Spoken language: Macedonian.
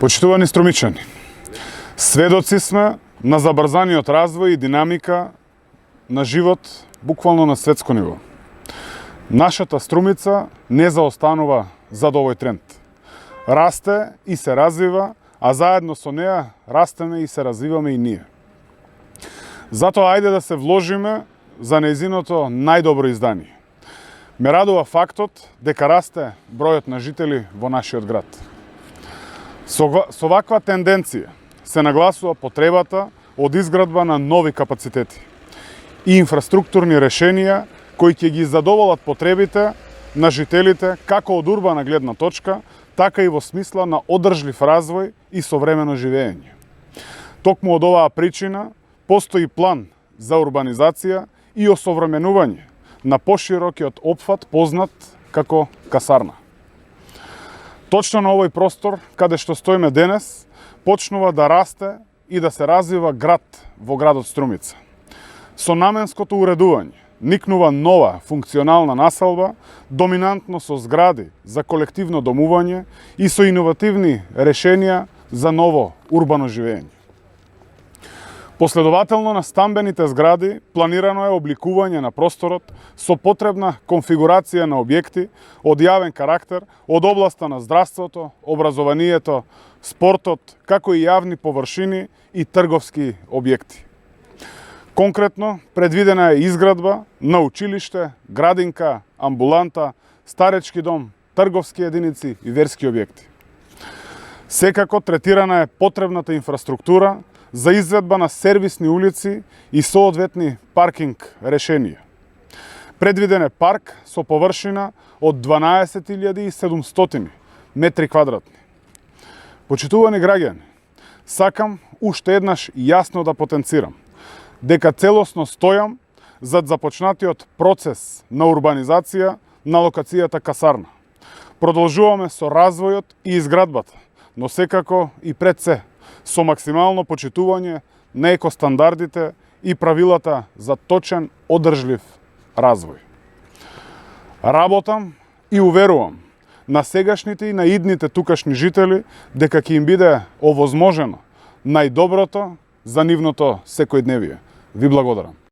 Почитувани струмичани, сведоци сме на забрзаниот развој и динамика на живот буквално на светско ниво. Нашата струмица не заостанува зад овој тренд. Расте и се развива, а заедно со неа растеме и се развиваме и ние. Затоа ајде да се вложиме за нејзиното најдобро издание. Ме радува фактот дека расте бројот на жители во нашиот град. Со ваква тенденција се нагласува потребата од изградба на нови капацитети и инфраструктурни решенија кои ќе ги задоволат потребите на жителите како од урбана гледна точка, така и во смисла на одржлив развој и современо живење. Токму од оваа причина постои план за урбанизација и осовременување на поширокиот опфат познат како касарна. Точно на овој простор, каде што стоиме денес, почнува да расте и да се развива град во градот Струмица. Со наменското уредување никнува нова функционална населба, доминантно со згради за колективно домување и со иновативни решенија за ново урбано живење. Последователно на стамбените згради планирано е обликување на просторот со потребна конфигурација на објекти од јавен карактер од областа на здравството, образованието, спортот, како и јавни површини и трговски објекти. Конкретно, предвидена е изградба на училиште, градинка, амбуланта, старечки дом, трговски единици и верски објекти. Секако третирана е потребната инфраструктура за изведба на сервисни улици и соодветни паркинг решенија. Предвиден е парк со површина од 12.700 метри квадратни. Почитувани граѓани, сакам уште еднаш јасно да потенцирам дека целосно стојам зад започнатиот процес на урбанизација на локацијата касарна. Продолжуваме со развојот и изградбата, но секако и пред се со максимално почитување на екостандардите и правилата за точен, одржлив развој. Работам и уверувам на сегашните и на идните тукашни жители дека ќе им биде овозможено најдоброто за нивното секојдневие. Ви благодарам.